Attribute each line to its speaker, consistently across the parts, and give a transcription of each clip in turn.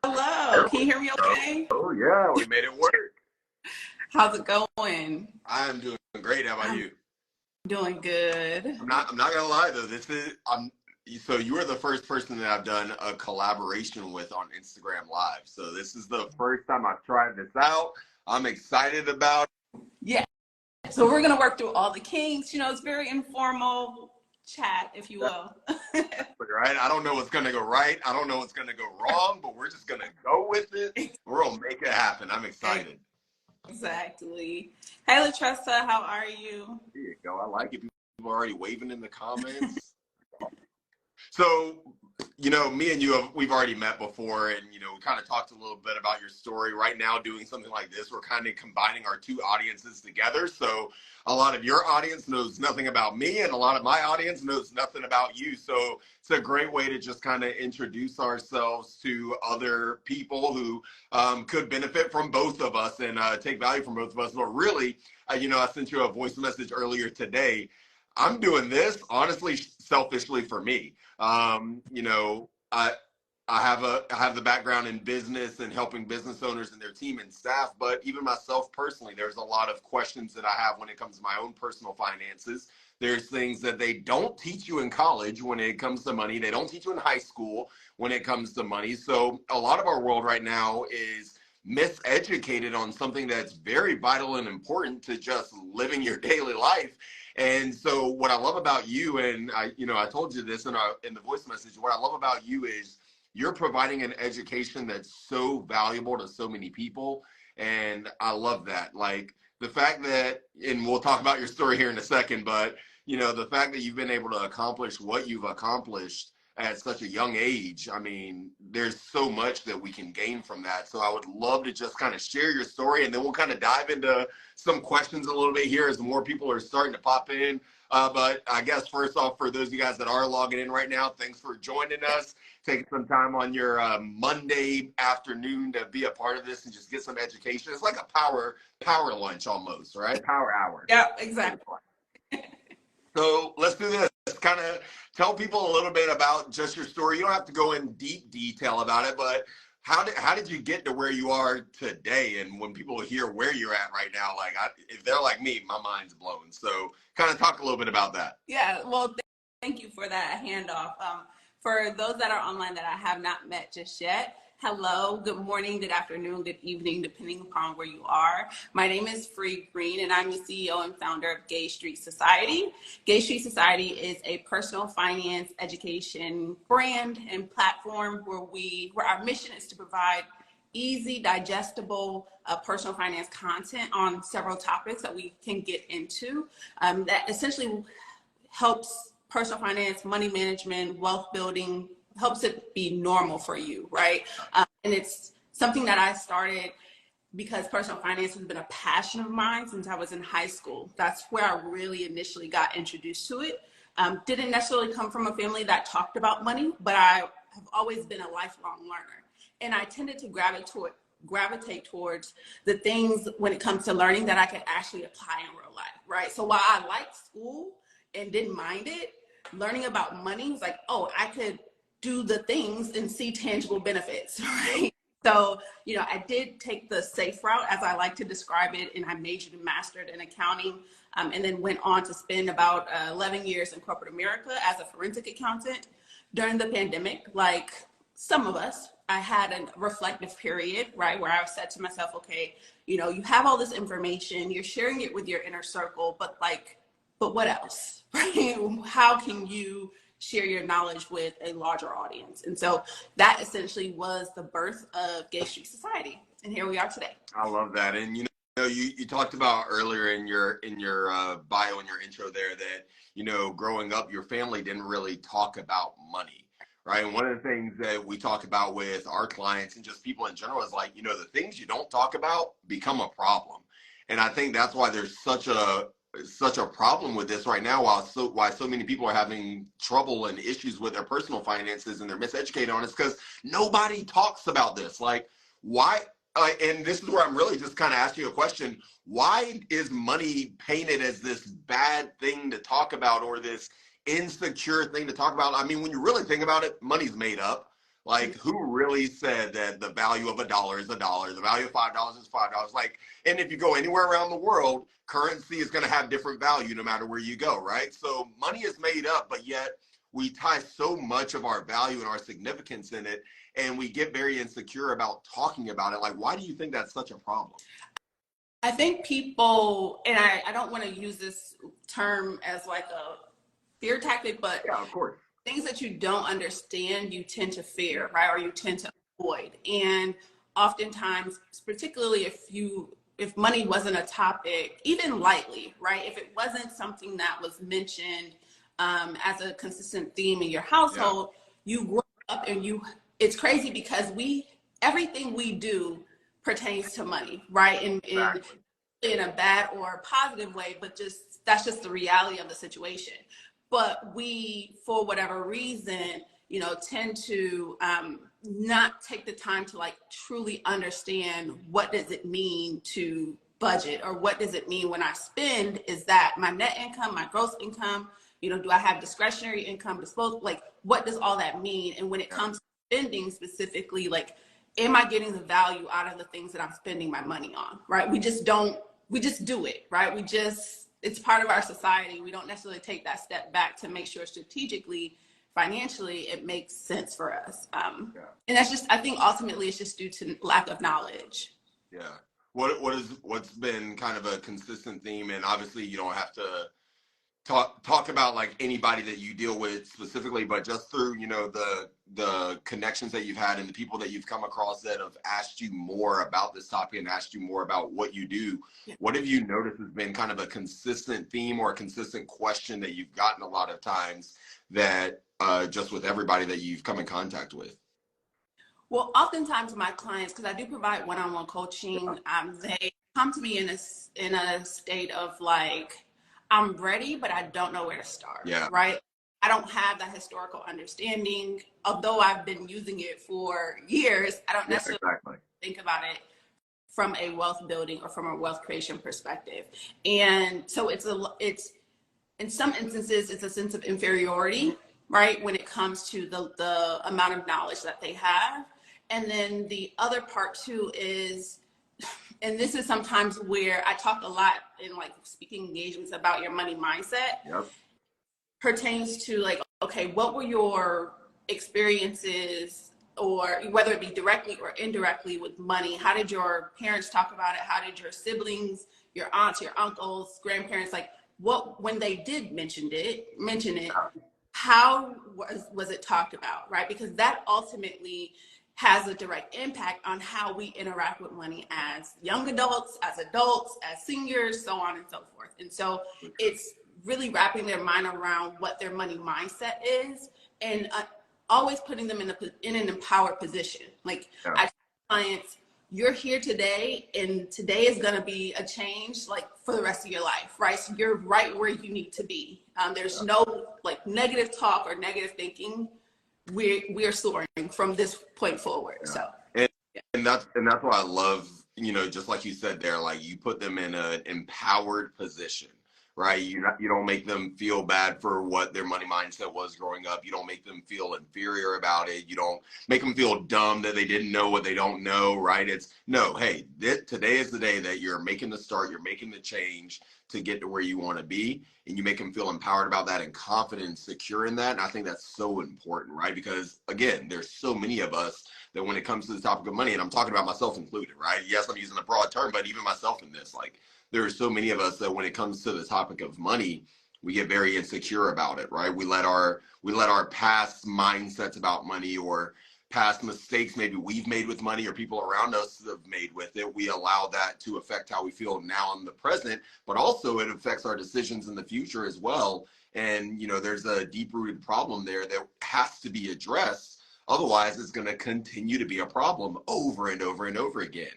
Speaker 1: Hello, can you hear me okay?
Speaker 2: Oh yeah, we made it work.
Speaker 1: How's it going?
Speaker 2: I am doing great. How about
Speaker 1: I'm
Speaker 2: you?
Speaker 1: doing good.
Speaker 2: I'm not gonna lie though. So you are the first person that I've done a collaboration with on Instagram Live. So this is the first time I've tried this out. I'm excited about
Speaker 1: Yeah, so we're gonna work through all the kinks. It's very informal chat, if you will.
Speaker 2: it, right? I don't know what's gonna go right. I don't know what's gonna go wrong, but we're just gonna go with it. We're gonna make it happen. I'm excited.
Speaker 1: Exactly. Hey, Latressa, how are you?
Speaker 2: There you go. I like it. People are already waving in the comments. So, me and you we've already met before, and we kind of talked a little bit about your story. Right now, doing something like this, we're kind of combining our two audiences together. So, a lot of your audience knows nothing about me, and a lot of my audience knows nothing about you. So, it's a great way to just kind of introduce ourselves to other people who could benefit from both of us and take value from both of us. But really, I sent you a voice message earlier today. I'm doing this honestly, selfishly for me. I have the background in business and helping business owners and their team and staff, but even myself personally, there's a lot of questions that I have when it comes to my own personal finances. There's things that they don't teach you in college when it comes to money. They don't teach you in high school when it comes to money. So a lot of our world right now is miseducated on something that's very vital and important to just living your daily life. And so what I love about you, and I told you this in the voice message, what I love about you is you're providing an education that's so valuable to so many people. And I love that. Like the fact that, and we'll talk about your story here in a second, but the fact that you've been able to accomplish what you've accomplished at such a young age, I mean, there's so much that we can gain from that. So I would love to just kind of share your story, and then we'll kind of dive into some questions a little bit here as more people are starting to pop in. But I guess first off, for those of you guys that are logging in right now, thanks for joining us, taking some time on your Monday afternoon to be a part of this and just get some education. It's like a power lunch almost, right? Power hour.
Speaker 1: Yeah, exactly.
Speaker 2: So let's do this. Kind of tell people a little bit about just your story. You don't have to go in deep detail about it, but how did you get to where you are today? And when people hear where you're at right now, like if they're like me, my mind's blown. So kind of talk a little bit about that.
Speaker 1: Yeah, well, thank you for that handoff. For those that are online that I have not met just yet, hello, good morning, good afternoon, good evening, depending upon where you are. My name is Free Green, and I'm the CEO and founder of Gage Street Society. Gage Street Society is a personal finance education brand and platform where our mission is to provide easy, digestible personal finance content on several topics that we can get into that essentially helps personal finance, money management, wealth building, helps it be normal for you, right? And it's something that I started because personal finance has been a passion of mine since I was in high school. That's where I really initially got introduced to it. Didn't necessarily come from a family that talked about money, but I have always been a lifelong learner. And I tended to gravitate towards the things when it comes to learning that I could actually apply in real life, right? So while I liked school and didn't mind it, learning about money was like, oh, I could do the things and see tangible benefits, right? So, I did take the safe route, as I like to describe it, and I majored and mastered in accounting, and then went on to spend about 11 years in corporate America as a forensic accountant. During the pandemic, like some of us, I had a reflective period, right, where I said to myself, okay, you have all this information, you're sharing it with your inner circle, but what else, right? How can you share your knowledge with a larger audience? And so that essentially was the birth of Gage Street Society. And here we are today.
Speaker 2: I love that. And you talked about earlier in your bio, in your intro there, that growing up, your family didn't really talk about money, right? And one of the things that we talk about with our clients and just people in general is like, the things you don't talk about become a problem. And I think that's why there's such a problem with this right now, why so many people are having trouble and issues with their personal finances and they're miseducated on it, because nobody talks about this. Like, why? And this is where I'm really just kind of asking you a question. Why is money painted as this bad thing to talk about or this insecure thing to talk about? I mean, when you really think about it, money's made up. Like, who really said that the value of $1 is $1, the value of $5 is $5? Like, and if you go anywhere around the world, currency is going to have different value no matter where you go, right? So money is made up, but yet we tie so much of our value and our significance in it, and we get very insecure about talking about it. Like, why do you think that's such a problem?
Speaker 1: I think people, and I don't want to use this term as like a fear tactic, but
Speaker 2: Yeah, of course.
Speaker 1: things that you don't understand, you tend to fear, right? Or you tend to avoid. And oftentimes, particularly if money wasn't a topic, even lightly, right? If it wasn't something that was mentioned as a consistent theme in your household, you grow up and it's crazy because everything we do pertains to money, right?
Speaker 2: Exactly.
Speaker 1: In a bad or positive way, but that's just the reality of the situation. But we, for whatever reason, tend to not take the time to like truly understand what does it mean to budget, or what does it mean when I spend? Is that my net income, my gross income? Do I have discretionary income, disposable? Like, what does all that mean? And when it comes to spending specifically, like, am I getting the value out of the things that I'm spending my money on, right? We just do it, right? It's part of our society. We don't necessarily take that step back to make sure strategically, financially, it makes sense for us. And that's just, I think ultimately it's just due to lack of knowledge.
Speaker 2: Yeah. What's been kind of a consistent theme, and obviously you don't have to talk about like anybody that you deal with specifically, but just through the connections that you've had and the people that you've come across that have asked you more about this topic and asked you more about what you do, what have you noticed has been kind of a consistent theme or a consistent question that you've gotten a lot of times that just with everybody that you've come in contact with?
Speaker 1: Well, oftentimes my clients, because I do provide one-on-one coaching, they come to me in a state of like, I'm ready, but I don't know where to start, right? I don't have that historical understanding. Although I've been using it for years, I don't necessarily think about it from a wealth building or from a wealth creation perspective. And so it's in some instances, it's a sense of inferiority, right? When it comes to the amount of knowledge that they have. And then the other part too is, and this is sometimes where I talk a lot in like speaking engagements about your money mindset, pertains to like, okay, what were your experiences, or whether it be directly or indirectly with money? How did your parents talk about it? How did your siblings, your aunts, your uncles, grandparents, like when they did mention it, how was it talked about, right? Because that ultimately has a direct impact on how we interact with money as young adults, as seniors, so on and so forth. And so it's really wrapping their mind around what their money mindset is, and always putting them in an empowered position. Like, I tell clients, you're here today, and today is going to be a change like for the rest of your life, right? So you're right where you need to be. There's no like negative talk or negative thinking. We're soaring from this point forward. So
Speaker 2: and that's what I love, just like you said there, like you put them in an empowered position, right? You don't make them feel bad for what their money mindset was growing up. You don't make them feel inferior about it. You don't make them feel dumb that they didn't know what they don't know, right? It's no, hey, today is the day that you're making the start, you're making the change to get to where you want to be, and you make them feel empowered about that and confident and secure in that. And I think that's so important, right? Because again, there's so many of us that when it comes to the topic of money, and I'm talking about myself included, right? Yes, I'm using a broad term, but even myself in this, like, there are so many of us that when it comes to the topic of money, we get very insecure about it, right? We let our past mindsets about money or past mistakes maybe we've made with money or people around us have made with it, we allow that to affect how we feel now in the present, but also it affects our decisions in the future as well. And there's a deep-rooted problem there that has to be addressed. Otherwise, it's going to continue to be a problem over and over and over again,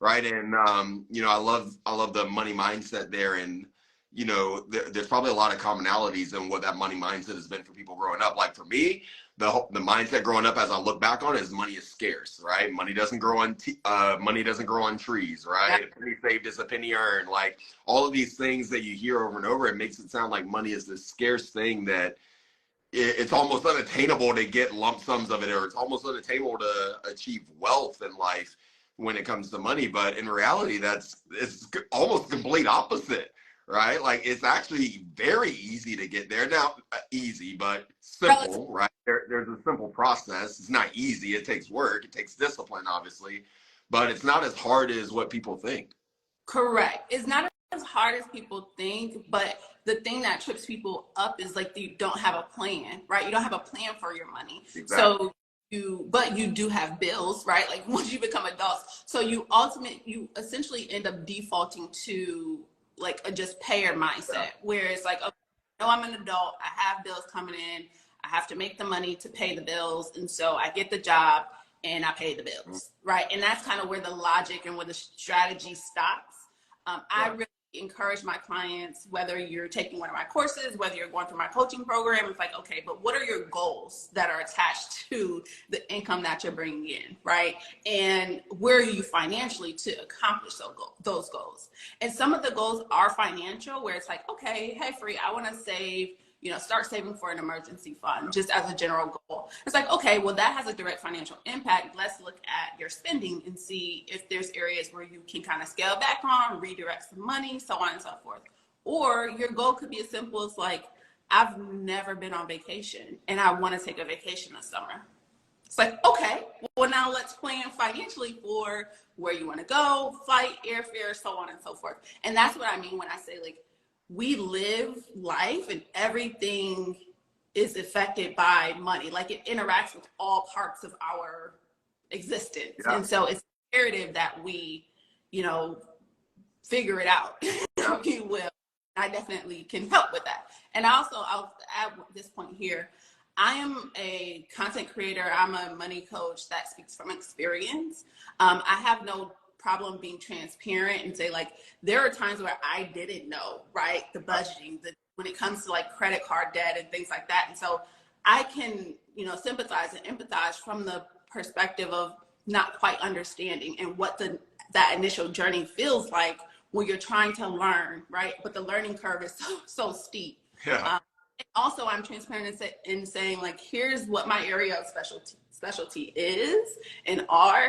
Speaker 2: right? And I love the money mindset there, and there's probably a lot of commonalities in what that money mindset has been for people growing up. Like for me, the mindset growing up, as I look back on it, is money is scarce, right? Money doesn't grow on trees, right? A penny saved is a penny earned. Like all of these things that you hear over and over, it makes it sound like money is this scarce thing that it's almost unattainable to get lump sums of it, or it's almost unattainable to achieve wealth in life when it comes to money. But in reality, it's almost the complete opposite, right? Like it's actually very easy to get there. Now, easy, but simple, right? There's a simple process. It's not easy. It takes work. It takes discipline, obviously, but it's not as hard as what people think.
Speaker 1: Correct. It's not as hard as people think, but the thing that trips people up is like you don't have a plan, right? You don't have a plan for your money.
Speaker 2: Exactly.
Speaker 1: So but you do have bills, right? Like once you become adults. So you essentially end up defaulting to like a just payer mindset, where it's like, okay, no, I'm an adult. I have bills coming in. I have to make the money to pay the bills. And so I get the job and I pay the bills, right? And that's kind of where the logic and where the strategy stops. I really encourage my clients, whether you're taking one of my courses, whether you're going through my coaching program, it's like, okay, but what are your goals that are attached to the income that you're bringing in, right? And where are you financially to accomplish those goals? And some of the goals are financial, where it's like, okay, hey, Free, I want to save, start saving for an emergency fund, just as a general goal. It's like, okay, well, that has a direct financial impact. Let's look at your spending and see if there's areas where you can kind of scale back on, redirect some money, so on and so forth. Or your goal could be as simple as like, I've never been on vacation and I want to take a vacation this summer. It's like, okay, well, now let's plan financially for where you want to go, flight, airfare, so on and so forth. And that's what I mean when I say like, we live life and everything is affected by money. Like it interacts with all parts of our existence. Yeah. And so it's imperative that we, figure it out, if you will. I definitely can help with that. And also, I'll add this point here. I am a content creator. I'm a money coach that speaks from experience. I have no problem being transparent and say like there are times where I didn't know, right, the budgeting, when it comes to like credit card debt and things like that. And so I can sympathize and empathize from the perspective of not quite understanding and what that initial journey feels like when you're trying to learn, right, but the learning curve is so steep. And also I'm transparent in saying like here's what my area of specialty is and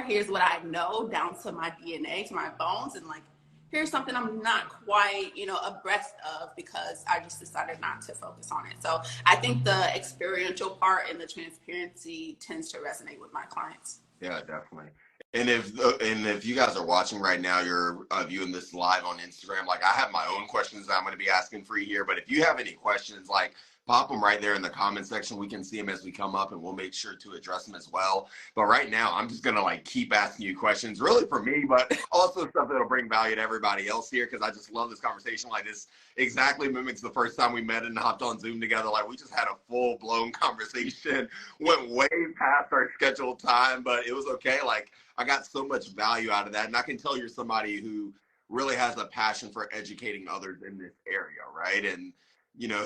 Speaker 1: here's what I know down to my DNA, to my bones, and like here's something I'm not quite abreast of because I just decided not to focus on it. So I think the experiential part and the transparency tends to resonate with my clients.
Speaker 2: Yeah, definitely. And if you guys are watching right now, you're viewing this live on Instagram, like I have my own questions that I'm going to be asking Free here, but if you have any questions, like pop them right there in the comment section. We can see them as we come up and we'll make sure to address them as well. But right now, I'm just going to like keep asking you questions really for me, but also stuff that'll bring value to everybody else here. Cause I just love this conversation. Like this exactly mimics the first time we met and hopped on Zoom together. Like we just had a full blown conversation, went way past our scheduled time, but it was okay. Like I got so much value out of that. And I can tell you're somebody who really has a passion for educating others in this area. Right. And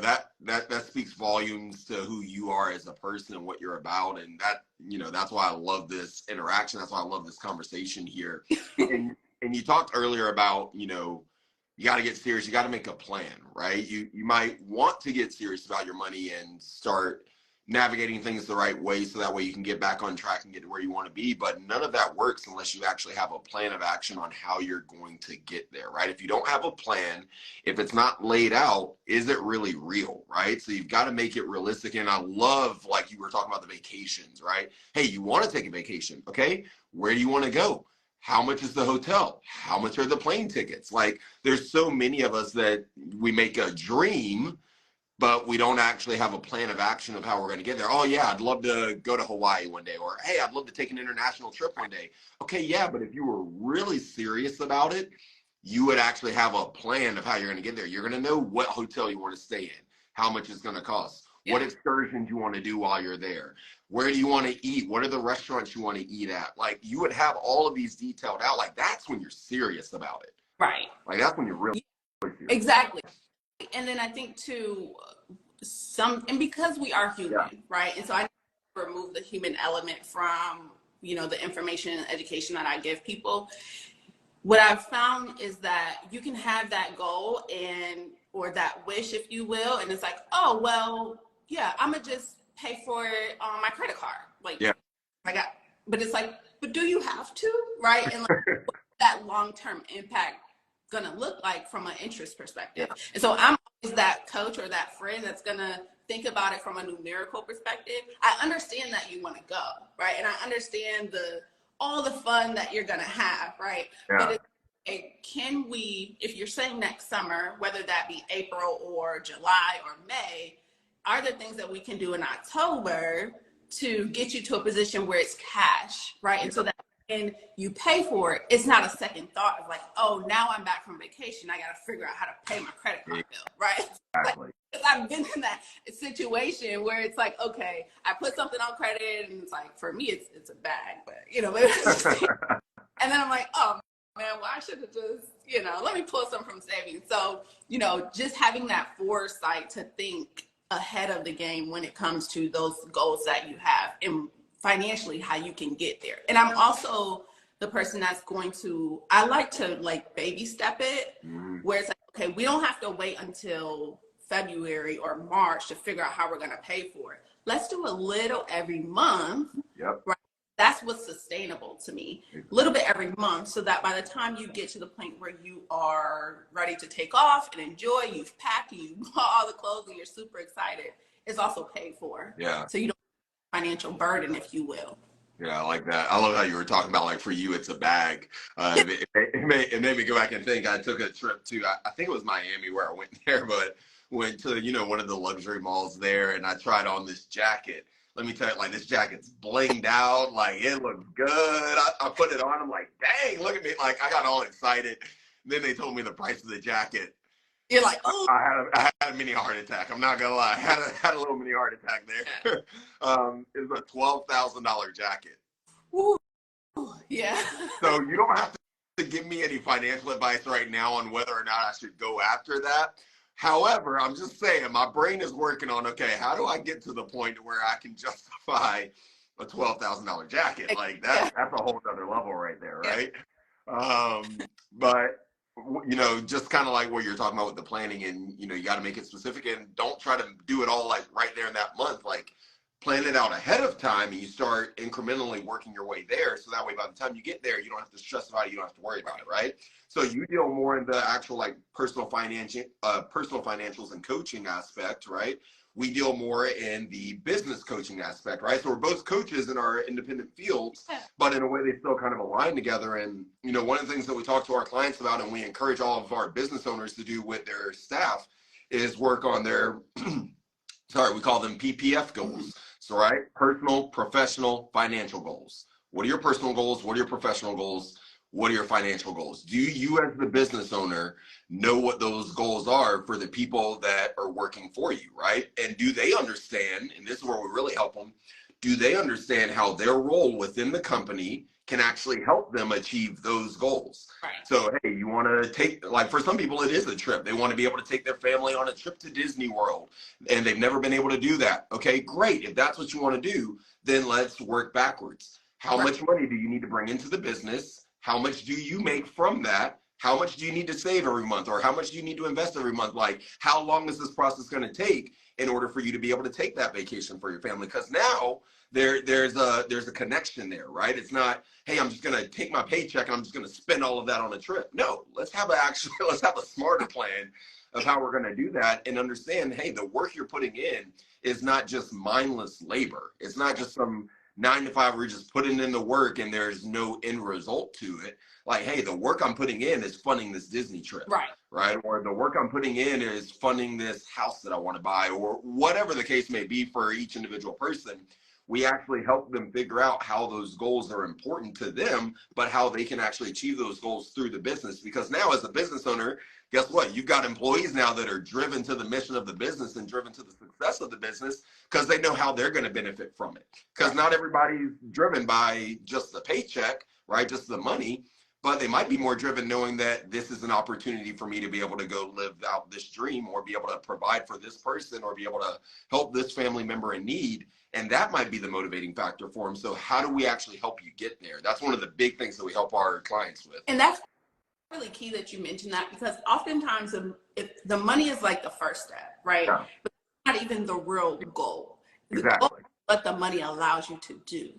Speaker 2: that speaks volumes to who you are as a person and what you're about. And that's why I love this interaction. That's why I love this conversation here. and you talked earlier about, you got to get serious. You got to make a plan, right? You might want to get serious about your money and start navigating things the right way so that way you can get back on track and get to where you want to be. But none of that works unless you actually have a plan of action on how you're going to get there, right? If you don't have a plan, if it's not laid out, is it really real, right? So you've got to make it realistic. And I love, like you were talking about the vacations, right? Hey, you want to take a vacation, okay? Where do you want to go? How much is the hotel? How much are the plane tickets? Like there's so many of us that we make a dream, but we don't actually have a plan of action of how we're going to get there. Oh yeah, I'd love to go to Hawaii one day, or hey, I'd love to take an international trip one day. Okay, yeah, but if you were really serious about it, you would actually have a plan of how you're going to get there. You're going to know what hotel you want to stay in, how much it's going to cost, what excursions you want to do while you're there, where do you want to eat, what are the restaurants you want to eat at. Like you would have all of these detailed out. Like that's when you're serious about it.
Speaker 1: Right.
Speaker 2: Like that's when you're really serious.
Speaker 1: Exactly. And then I think too, and because we are human, right? And so I remove the human element from, the information and education that I give people. What I've found is that you can have that goal or that wish, if you will. And it's like, oh, well, yeah, I'm gonna just pay for it on my credit card. Like,
Speaker 2: Yeah.
Speaker 1: but it's like, but do you have to, right? And like, what's that long-term impact gonna look like from an interest perspective?
Speaker 2: Yeah.
Speaker 1: And so I'm always that coach or that friend that's gonna think about it from a numerical perspective. I understand that you want to go, right? And I understand all the fun that you're gonna have, right?
Speaker 2: Yeah.
Speaker 1: But can we, if you're saying next summer, whether that be April or July or May, are there things that we can do in October to get you to a position where it's cash, right?
Speaker 2: Yeah.
Speaker 1: And so that when you pay for it, it's not a second thought of like, oh, now I'm back from vacation, I got to figure out how to pay my credit card bill, right?
Speaker 2: Exactly.
Speaker 1: Like, I've been in that situation where it's like, okay, I put something on credit, and it's like, for me, it's a bag, but and then I'm like, oh man, well, I should have just, let me pull some from savings. So, just having that foresight to think ahead of the game when it comes to those goals that you have and financially how you can get there. And I'm also the person that's I like to like baby step it, where it's like, okay, we don't have to wait until February or March to figure out how we're going to pay for it. Let's do a little every month.
Speaker 2: Yep.
Speaker 1: Right? That's what's sustainable to me. A little bit every month, so that by the time you get to the point where you are ready to take off and enjoy, you've packed, you bought all the clothes, and you're super excited, it's also paid for.
Speaker 2: Yeah.
Speaker 1: So you don't have financial burden, if you will.
Speaker 2: Yeah, I like that. I love how you were talking about, like, for you, it's a bag. It made me go back and think. I took a trip to, I think it was Miami where I went there, but went to, one of the luxury malls there, and I tried on this jacket. Let me tell you, like, this jacket's blinged out. Like, it looks good. I put it on. I'm like, dang, look at me. Like, I got all excited. Then they told me the price of the jacket.
Speaker 1: You're like, oh.
Speaker 2: I had a mini heart attack. I'm not going to lie. I had a little mini heart attack there. It was a $12,000 jacket.
Speaker 1: Ooh. Yeah.
Speaker 2: So you don't have to give me any financial advice right now on whether or not I should go after that. However, I'm just saying, my brain is working on, okay, how do I get to the point where I can justify a $12,000 jacket? Like, that's a whole other level right there, right? But, just kind of like what you're talking about with the planning, and, you got to make it specific, and don't try to do it all, like, right there in that month. Like, plan it out ahead of time, and you start incrementally working your way there. So that way, by the time you get there, you don't have to stress about it. You don't have to worry about it, right? So you deal more in the actual, like, personal financials and coaching aspect, right? We deal more in the business coaching aspect, right? So we're both coaches in our independent fields, but in a way they still kind of align together. And, one of the things that we talk to our clients about, and we encourage all of our business owners to do with their staff, is work on their, we call them PPF goals. So, right, personal, professional, financial goals. What are your personal goals? What are your professional goals? What are your financial goals? Do you, as the business owner, know what those goals are for the people that are working for you, right? And do they understand, and this is where we really help them, do they understand how their role within the company can actually help them achieve those goals?
Speaker 1: Right.
Speaker 2: So, hey, you want to take, like, for some people, it is a trip. They want to be able to take their family on a trip to Disney World, and they've never been able to do that. Okay, great. If that's what you want to do, then let's work backwards. How much money do you need to bring into the business? How much do you make from that? How much do you need to save every month? Or how much do you need to invest every month? Like, how long is this process going to take in order for you to be able to take that vacation for your family? Because now there's a connection there, right? It's not, hey, I'm just going to take my paycheck and I'm just going to spend all of that on a trip. No, let's have a smarter plan of how we're going to do that, and understand, hey, the work you're putting in is not just mindless labor. It's not just some 9 to 5 where you're just putting in the work and there's no end result to it. Like, hey, the work I'm putting in is funding this Disney trip, right? Or the work I'm putting in is funding this house that I want to buy, or whatever the case may be for each individual person. We actually help them figure out how those goals are important to them, but how they can actually achieve those goals through the business. Because now, as a business owner, guess what? You've got employees now that are driven to the mission of the business and driven to the success of the business, because they know how they're going to benefit from it. Because not everybody's driven by just the paycheck, right? Just the money, but they might be more driven knowing that this is an opportunity for me to be able to go live out this dream, or be able to provide for this person, or be able to help this family member in need. And that might be the motivating factor for them. So how do we actually help you get there? That's one of the big things that we help our clients with.
Speaker 1: And that's really key that you mentioned that, because oftentimes if the money is like the first step, right? Yeah. But not even the real goal. The goal
Speaker 2: Exactly.
Speaker 1: is what the money allows you to do,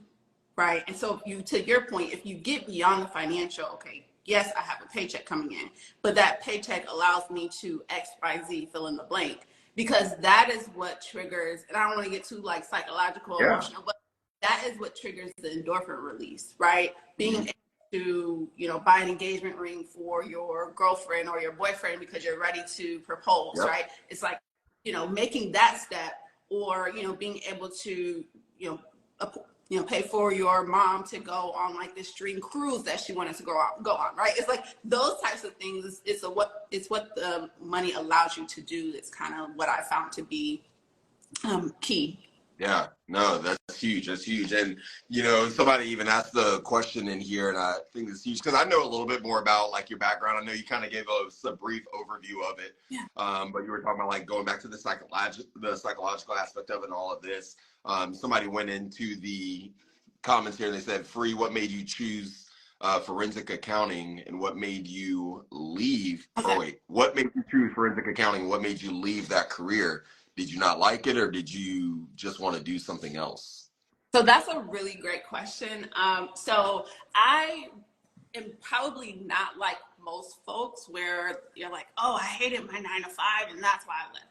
Speaker 1: right? And so if you, to your point, if you get beyond the financial, okay, yes, I have a paycheck coming in, but that paycheck allows me to X, Y, Z, fill in the blank, because that is what triggers, and I don't want to get too like psychological,
Speaker 2: Yeah.
Speaker 1: emotional, but that is what triggers the endorphin release, right? Being able to, buy an engagement ring for your girlfriend or your boyfriend because you're ready to propose,
Speaker 2: Yep.
Speaker 1: right? It's like, making that step, or, being able to, you pay for your mom to go on like this dream cruise that she wanted to go on, right? It's like those types of things. It's what the money allows you to do. It's kind of what I found to be key.
Speaker 2: Yeah, no, that's huge. That's huge. And, somebody even asked the question in here, and I think it's huge because I know a little bit more about like your background. I know you kind of gave us a brief overview of it.
Speaker 1: Yeah.
Speaker 2: But you were talking about like going back to the psychological aspect of it and all of this. Somebody went into the comments here and they said, Free, what made you choose forensic accounting, and what made you leave?
Speaker 1: Okay.
Speaker 2: Or wait, what made you choose forensic accounting? What made you leave that career? Did you not like it, or did you just want to do something else?
Speaker 1: So that's a really great question. So I am probably not like most folks where you're like, oh, I hated my 9 to 5 and that's why I left.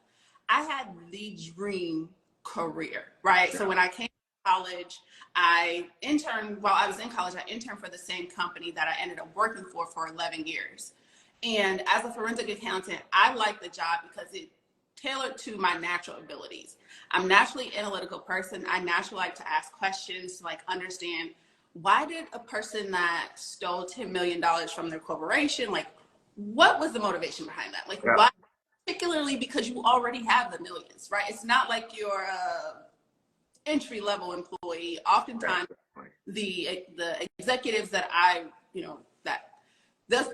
Speaker 1: I had the dream career, right?
Speaker 2: Yeah.
Speaker 1: So when I came to college, I interned, while I was in college, I interned for the same company that I ended up working for 11 years. And as a forensic accountant, I liked the job because it tailored to my natural abilities. I'm naturally analytical person. I naturally like to ask questions, to like understand, why did a person that stole $10 million from their corporation, like what was the motivation behind that? Like,
Speaker 2: Yeah.
Speaker 1: why? Particularly because you already have the millions, right? It's not like you're a entry level employee. Oftentimes, the executives that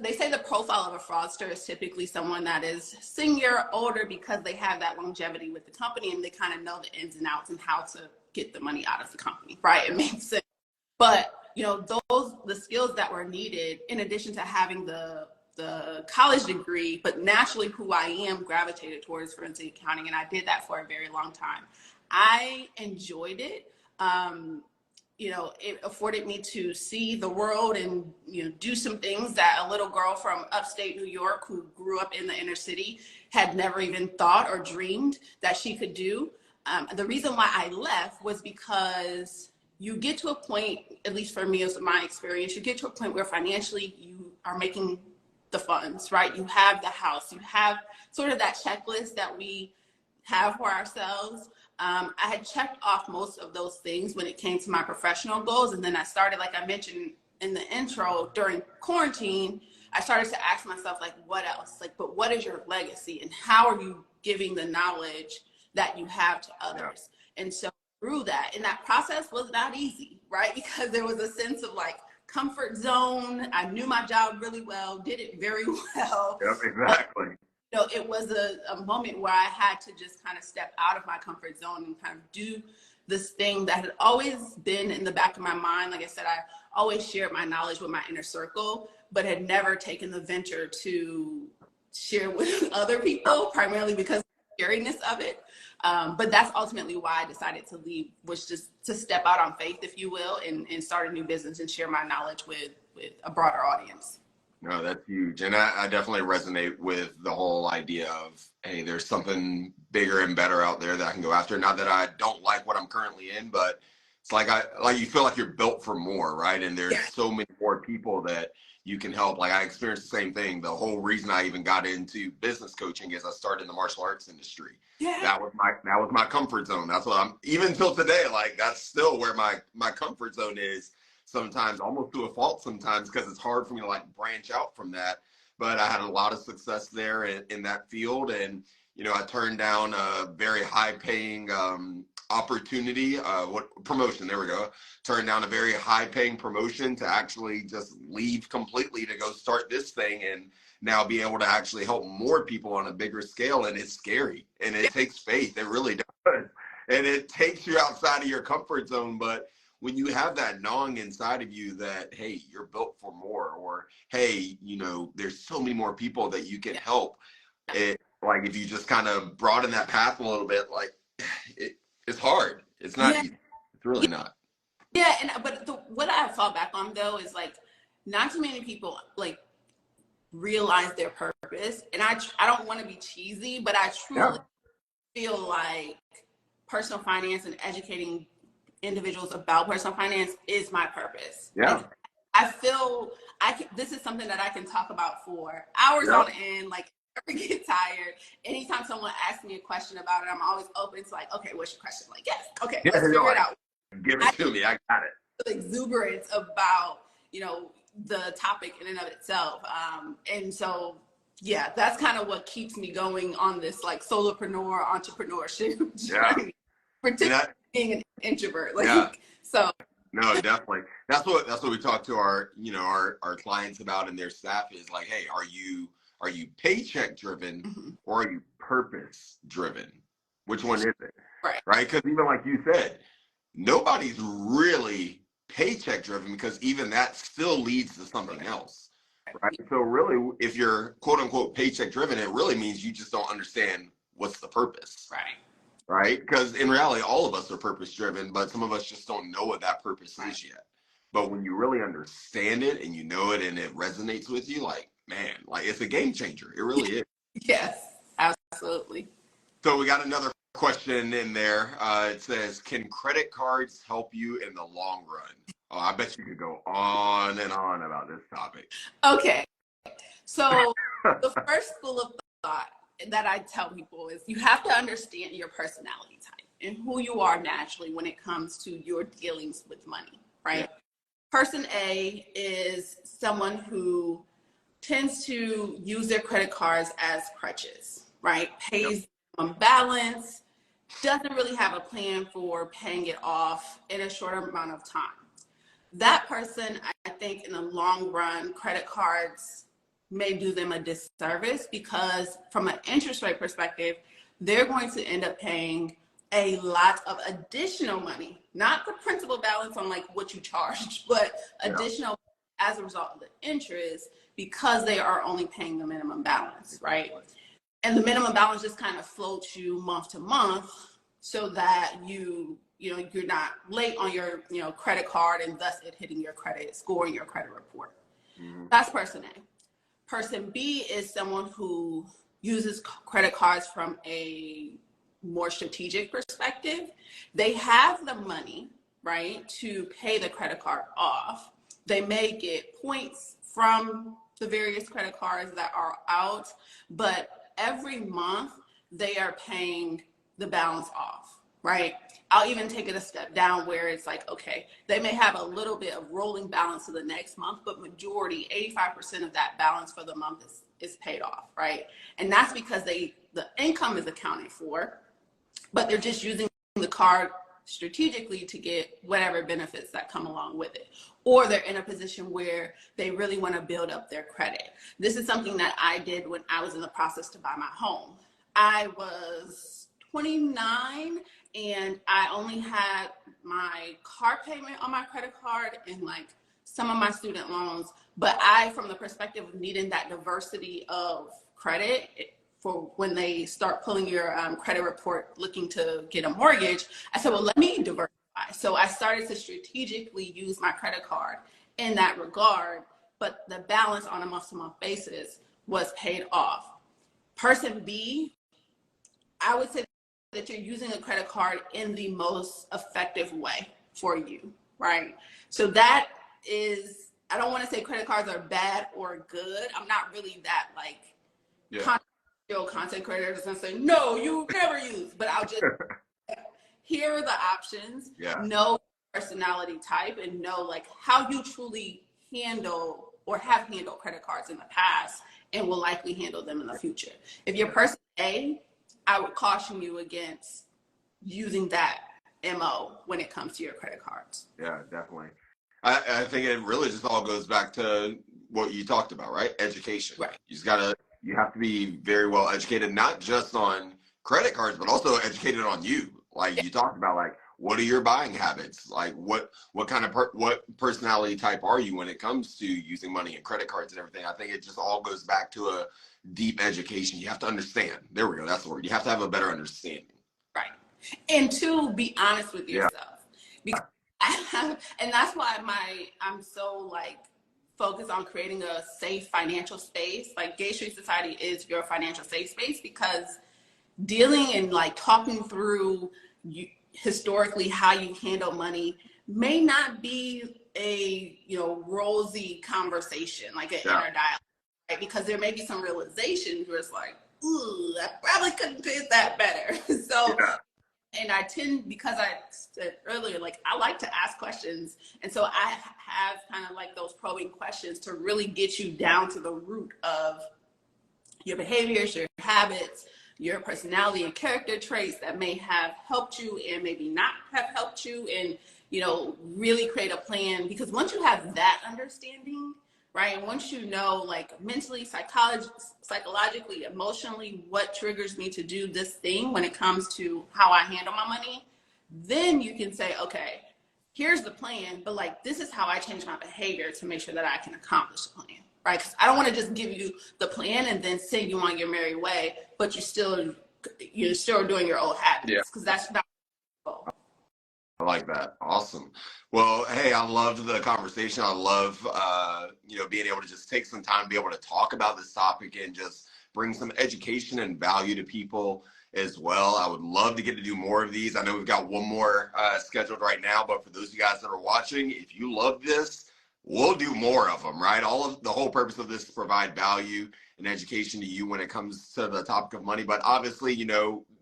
Speaker 1: they say the profile of a fraudster is typically someone that is senior, older, because they have that longevity with the company and they kind of know the ins and outs and how to get the money out of the company, right? It makes sense. But, the skills that were needed, in addition to having the college degree, but naturally who I am gravitated towards forensic accounting. And I did that for a very long time. I enjoyed it. It afforded me to see the world and, do some things that a little girl from upstate New York who grew up in the inner city had never even thought or dreamed that she could do. The reason why I left was because you get to a point, at least for me, as my experience, you get to a point where financially you are making the funds, right? You have the house, you have sort of that checklist that we have for ourselves. I had checked off most of those things when it came to my professional goals. And then I started, like I mentioned in the intro, during quarantine, I started to ask myself, like, what else? Like, but what is your legacy? And how are you giving the knowledge that you have to others? Yeah. And so through that, and that process was not easy, right? Because there was a sense of like comfort zone. I knew my job really well, did it very well.
Speaker 2: Yep, exactly.
Speaker 1: It was a moment where I had to just kind of step out of my comfort zone and kind of do this thing that had always been in the back of my mind. Like I said, I always shared my knowledge with my inner circle, but had never taken the venture to share with other people, primarily because of the scariness of it. But that's ultimately why I decided to leave, was just to step out on faith, if you will, and start a new business and share my knowledge with a broader audience.
Speaker 2: No, that's huge. And I definitely resonate with the whole idea of, hey, there's something bigger and better out there that I can go after. Not that I don't like what I'm currently in, but it's like you feel like you're built for more, right? And there's so many more people that you can help. Like I experienced the same thing. The whole reason I even got into business coaching is I started in the martial arts industry.
Speaker 1: Yeah.
Speaker 2: That was my comfort zone. That's what I'm, even till today, like that's still where my comfort zone is. Sometimes almost to a fault sometimes, because it's hard for me to like branch out from that. But I had a lot of success there in that field. And, I turned down a very high paying opportunity, promotion, there we go. Turned down a very high paying promotion to actually just leave completely to go start this thing and now be able to actually help more people on a bigger scale. And it's scary and it takes faith. It really does. And it takes you outside of your comfort zone. But when you have that gnawing inside of you that, hey, you're built for more, or hey, there's so many more people that you can help. it, like if you just kind of broaden that path a little bit, like it's hard. It's not
Speaker 1: Yeah,
Speaker 2: easy. It's really not.
Speaker 1: yeah. And what I fall back on though is like not too many people like realize their purpose. And I don't want to be cheesy, but I truly
Speaker 2: Yeah.
Speaker 1: feel like personal finance and educating individuals about personal finance is my purpose.
Speaker 2: Yeah.
Speaker 1: Like I feel this is something that I can talk about for hours
Speaker 2: Yeah.
Speaker 1: on end. Like I never get tired. Anytime someone asks me a question about it, I'm always open to like, okay, what's your question? Like, yes, okay,
Speaker 2: Yeah.
Speaker 1: let's
Speaker 2: No,
Speaker 1: figure it out.
Speaker 2: give
Speaker 1: I
Speaker 2: it to me. I got it.
Speaker 1: feel exuberance about, the topic in and of itself. And so yeah, that's kind of what keeps me going on this like solopreneur entrepreneurship
Speaker 2: Yeah.
Speaker 1: journey, particularly being an introvert. Like,
Speaker 2: Yeah.
Speaker 1: so
Speaker 2: No, definitely. That's what we talk to our our clients about and their staff is like, hey, are you paycheck driven or are you purpose driven? Which one is it?
Speaker 1: right,
Speaker 2: Right? Because even like you said, nobody's really paycheck driven because even that still leads to something else. Right. So really, if you're quote unquote paycheck driven, it really means you just don't understand what's the purpose.
Speaker 1: right,
Speaker 2: Right? Because in reality, all of us are purpose driven, but some of us just don't know what that purpose is yet. But when you really understand it and you know it and it resonates with you, like, man, like it's a game changer. It really is.
Speaker 1: yes, absolutely.
Speaker 2: So we got another question in there. It says, can credit cards help you in the long run? Oh, I bet you could go on and on about this topic.
Speaker 1: Okay, so the first school of thought that I tell people is you have to understand your personality type and who you are naturally when it comes to your dealings with money, right? Yeah. Person A is someone who tends to use their credit cards as crutches, right? Pays on balance, doesn't really have a plan for paying it off in a short amount of time. That person, I think in the long run, credit cards may do them a disservice because from an interest rate perspective, they're going to end up paying a lot of additional money, not the principal balance on like what you charged, but additional as a result of the interest because they are only paying the minimum balance, right? And the minimum balance just kind of floats you month to month so that you're not late on your credit card and thus it hitting your credit score and your credit report. That's person A. Person B is someone who uses credit cards from a more strategic perspective. They have the money, right, to pay the credit card off. They may get points from the various credit cards that are out, but every month they are paying the balance off, right? I'll even take it a step down where it's like, okay, they may have a little bit of rolling balance to the next month, but majority, 85% of that balance for the month is paid off, right? And that's because the income is accounted for, but they're just using the card strategically to get whatever benefits that come along with it. Or they're in a position where they really want to build up their credit. This is something that I did when I was in the process to buy my home. I was 29 and I only had my car payment on my credit card and like some of my student loans. But I, from the perspective of needing that diversity of credit, for when they start pulling your credit report looking to get a mortgage, I said, well, let me diversify. So I started to strategically use my credit card in that regard, but the balance on a month-to-month basis was paid off. Person B, I would say that you're using a credit card in the most effective way for you, right? So that is, I don't want to say credit cards are bad or good. I'm not really that like content creator that's gonna say, no, you never use, but I'll just here are the options, know personality type and know like how you truly handle or have handled credit cards in the past and will likely handle them in the future. If you're person A, I would caution you against using that MO when it comes to your credit cards.
Speaker 2: Yeah, definitely. I think it really just all goes back to what you talked about, right? Education.
Speaker 1: Right.
Speaker 2: You have to be very well educated, not just on credit cards, but also educated on you. Like you talked about, like What are your buying habits? Like what kind of what personality type are you when it comes to using money and credit cards and everything? I think it just all goes back to a deep education. You have to understand. There we go. That's the word. You have to have a better understanding.
Speaker 1: Right. And two, be honest with yourself. Because and that's why I'm so like focused on creating a safe financial space. Like Gage St Society is your financial safe space, because dealing and like talking through historically how you handle money may not be a rosy conversation, like an inner dialogue, right? Because there may be some realizations where it's like, ooh, I probably couldn't do that better. So and I tend, because I said earlier, like I like to ask questions. And so I have kind of like those probing questions to really get you down to the root of your behaviors, your habits, your personality and character traits that may have helped you and maybe not have helped you, and really create a plan. Because once you have that understanding, right, and once you know, like mentally, psychologically, emotionally, what triggers me to do this thing when it comes to how I handle my money, then you can say, okay, here's the plan, but like this is how I change my behavior to make sure that I can accomplish the plan. Right? Because I don't want to just give you the plan and then send you on your merry way, but you're still doing your old habits, because that's not cool.
Speaker 2: I like that. Awesome. Well, hey, I loved the conversation. I love, being able to just take some time to be able to talk about this topic and just bring some education and value to people as well. I would love to get to do more of these. I know we've got one more scheduled right now, but for those of you guys that are watching, if you love this, we'll do more of them, right? The whole purpose of this is to provide value and education to you when it comes to the topic of money. But obviously,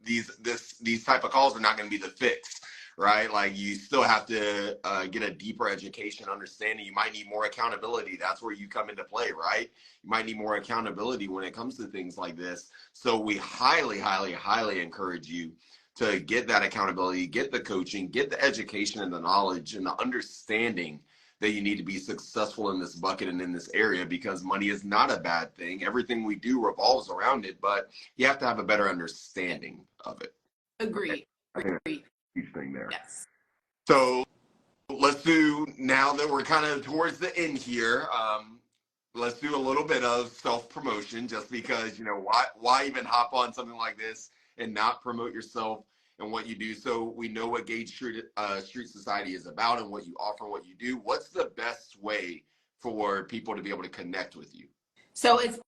Speaker 2: these type of calls are not going to be the fix, right? Like you still have to get a deeper education, understanding. You might need more accountability. That's where you come into play, right? You might need more accountability when it comes to things like this. So we highly, highly, highly encourage you to get that accountability, get the coaching, get the education and the knowledge and the understanding that you need to be successful in this bucket and in this area, because money is not a bad thing. Everything we do revolves around it, but you have to have a better understanding of it.
Speaker 1: Agreed.
Speaker 2: Agreed. Huge thing there.
Speaker 1: Yes.
Speaker 2: So let's do, now that we're kind of towards the end here, let's do a little bit of self-promotion, just because, why even hop on something like this and not promote yourself and what you do? So we know what Gage Street Society is about and what you offer and what you do. What's the best way for people to be able to connect with you?
Speaker 1: So it's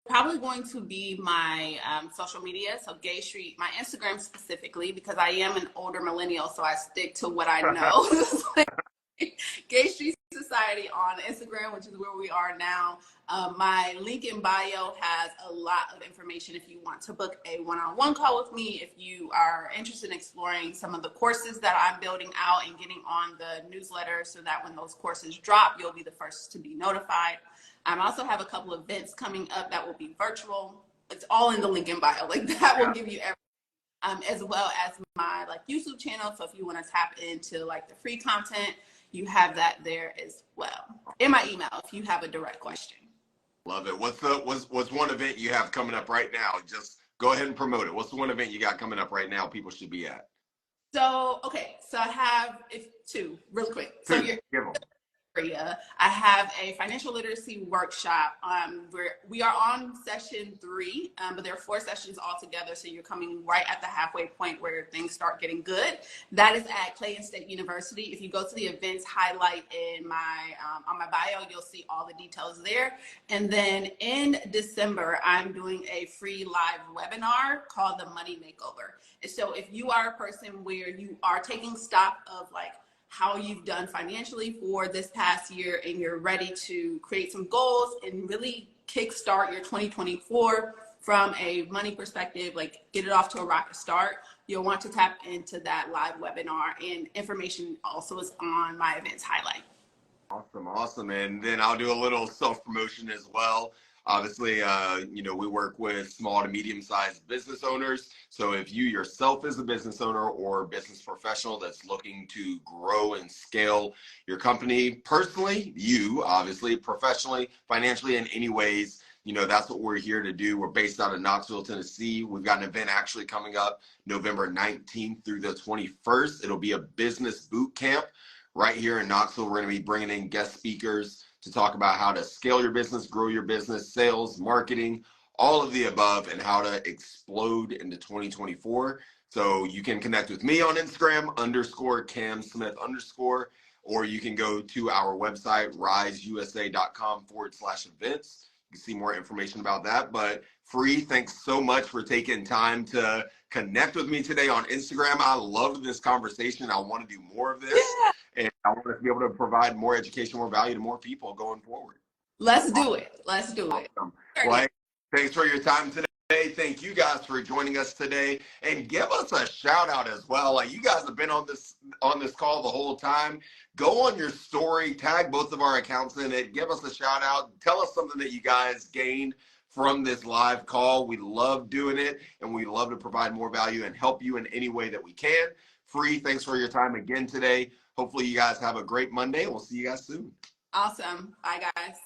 Speaker 1: probably going to be my social media. So Gage Street, my Instagram specifically, because I am an older millennial, so I stick to what I know. Gage Street Society on Instagram, which is where we are now. My link in bio has a lot of information if you want to book a one-on-one call with me, if you are interested in exploring some of the courses that I'm building out and getting on the newsletter, so that when those courses drop, you'll be the first to be notified. I also have a couple of events coming up that will be virtual. It's all in the link in bio. Like that will give you everything. As well as my YouTube channel. So if you want to tap into the free content, you have that there as well. In my email, if you have a direct question.
Speaker 2: Love it. What's one event you have coming up right now? Just go ahead and promote it. What's the one event you got coming up right now people should be at?
Speaker 1: So I have two really quick. So give them. I have a financial literacy workshop where we are on session 3, but there are 4 sessions altogether. So you're coming right at the halfway point where things start getting good. That is at Gage State University. If you go to the events highlight in my on my bio, you'll see all the details there. And then in December, I'm doing a free live webinar called the Money Makeover. And so if you are a person where you are taking stock of how you've done financially for this past year, and you're ready to create some goals and really kickstart your 2024 from a money perspective, get it off to a rocket start, you'll want to tap into that live webinar, and information also is on my events highlight.
Speaker 2: Awesome. And then I'll do a little self-promotion as well. Obviously, we work with small to medium-sized business owners. So if you yourself is a business owner or business professional that's looking to grow and scale your company personally, you obviously, professionally, financially, in any ways That's what we're here to do. We're based out of Knoxville, Tennessee. We've got an event actually coming up November 19th through the 21st. It'll be a business boot camp right here in Knoxville. We're going to be bringing in guest speakers to talk about how to scale your business, grow your business, sales, marketing, all of the above, and how to explode into 2024. So you can connect with me on Instagram, _CamSmith_, or you can go to our website, riseusa.com/events. You can see more information about that. But Free, thanks so much for taking time to connect with me today on Instagram. I loved this conversation. I want to do more of this.
Speaker 1: Yeah.
Speaker 2: And I want to be able to provide more education, more value to more people going forward.
Speaker 1: Let's do it. Let's do it.
Speaker 2: Awesome. Well, thanks for your time today. Thank you guys for joining us today, and give us a shout out as well. Like, you guys have been on this call the whole time. Go on your story, tag both of our accounts in it, give us a shout out, tell us something that you guys gained from this live call. We love doing it, and we love to provide more value and help you in any way that we can. Free, thanks for your time again today. Hopefully you guys have a great Monday, and we'll see you guys soon.
Speaker 1: Awesome. Bye, guys.